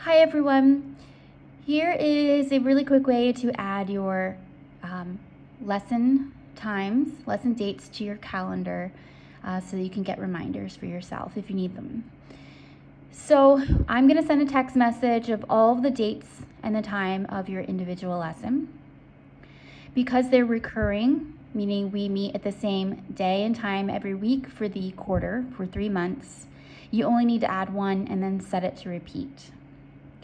Hi everyone. Here is a really quick way to add your lesson times, lesson dates to your calendar so that you can get reminders for yourself if you need them. So I'm going to send a text message of all of the dates and the time of your individual lesson. Because they're recurring, meaning we meet at the same day and time every week for the quarter, for 3 months, you only need to add one and then set it to repeat.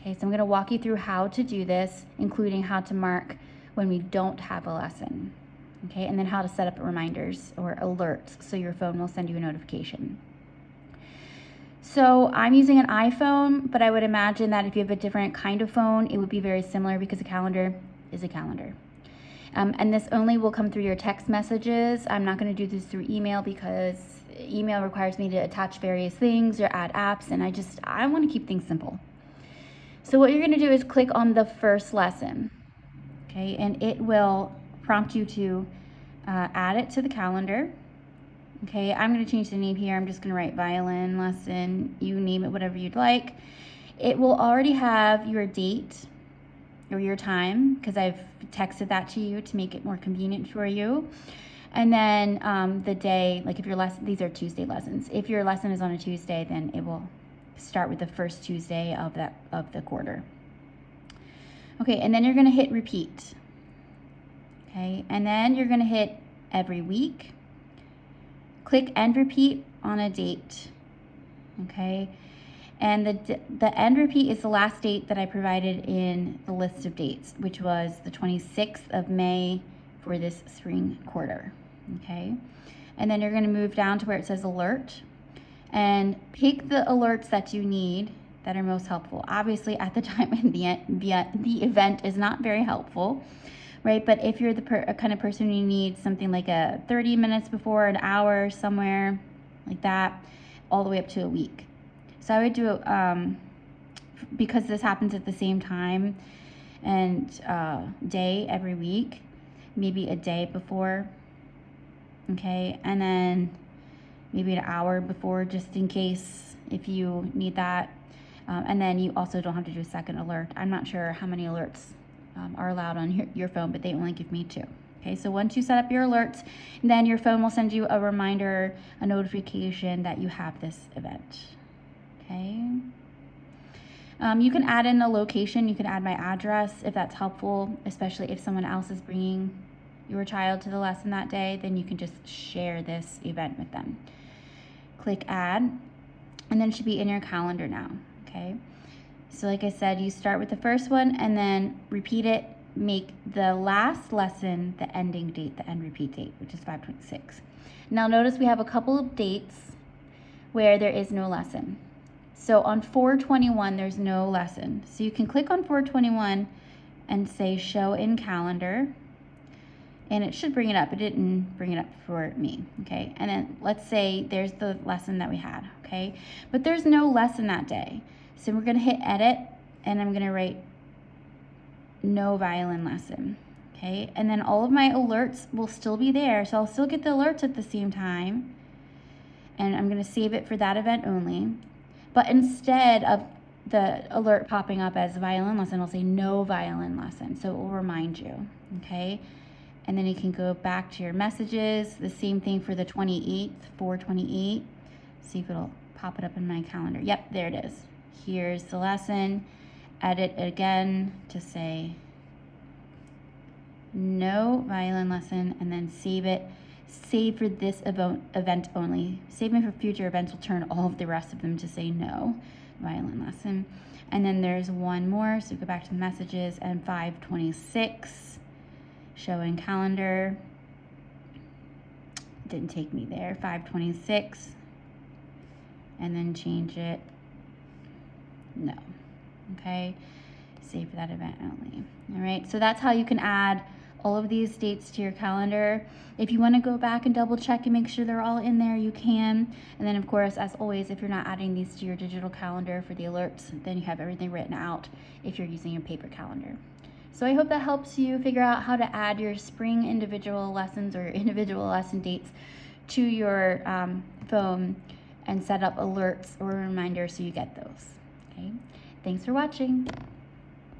Okay, so I'm going to walk you through how to do this, including how to mark when we don't have a lesson. Okay, and then how to set up reminders or alerts so your phone will send you a notification. So I'm using an iPhone, but I would imagine that if you have a different kind of phone, it would be very similar because a calendar is a calendar. And this only will come through your text messages. I'm not going to do this through email because email requires me to attach various things or add apps, and I want to keep things simple. So what you're going to do is click on the first lesson, okay, and it will prompt you to add it to the calendar. Okay, I'm going to change the name here. I'm just going to write violin lesson. You name it whatever you'd like. It will already have your date or your time because I've texted that to you to make it more convenient for you. And then the day, like if your lesson, these are Tuesday lessons. If your lesson is on a Tuesday, then it will start with the first Tuesday of the quarter. Okay, and then you're going to hit repeat. Okay, and then you're going to hit every week. Click end repeat on a date. Okay, and the end repeat is the last date that I provided in the list of dates, which was the 26th of May for this spring quarter. Okay, and then you're going to move down to where it says alert and pick the alerts that you need that are most helpful. Obviously, at the time the event is not very helpful, right? But if you're the kind of person who needs something like a 30 minutes before, an hour, somewhere like that, all the way up to a week. So I would do because this happens at the same time and day every week, maybe a day before, okay, and then maybe an hour before just in case if you need that. And then you also don't have to do a second alert. I'm not sure how many alerts are allowed on your phone, but they only give me 2. Okay, so once you set up your alerts, then your phone will send you a reminder, a notification that you have this event. Okay. You can add in a location. You can add my address if that's helpful, especially if someone else is bringing your child to the lesson that day, then you can just share this event with them. Click add, and then it should be in your calendar now. Okay. So like I said, you start with the first one and then repeat it. Make the last lesson the ending date, the end repeat date, which is 5/26. Now notice we have a couple of dates where there is no lesson. So on 4/21, there's no lesson. So you can click on 4/21 and say show in calendar, and it should bring it up. It didn't bring it up for me, okay? And then let's say there's the lesson that we had, okay? But there's no lesson that day. So we're gonna hit edit, and I'm gonna write no violin lesson, okay? And then all of my alerts will still be there. So I'll still get the alerts at the same time, and I'm gonna save it for that event only. But instead of the alert popping up as violin lesson, I'll say no violin lesson. So it will remind you, okay? And then you can go back to your messages. The same thing for the 28th, 4/28. See if it'll pop it up in my calendar. Yep, there it is. Here's the lesson. Edit it again to say no violin lesson, and then save it. Save for this event only. Save me for future events. We'll turn all of the rest of them to say no violin lesson. And then there's one more. So go back to the messages and 5/26. Show in calendar. Didn't take me there. 5/26. And then change it. No. Okay. Save for that event only. All right. So that's how you can add all of these dates to your calendar. If you want to go back and double check and make sure they're all in there, you can. And then of course, as always, if you're not adding these to your digital calendar for the alerts, then you have everything written out if you're using a paper calendar. So I hope that helps you figure out how to add your spring individual lessons or your individual lesson dates to your phone and set up alerts or reminders so you get those. Okay. Thanks for watching.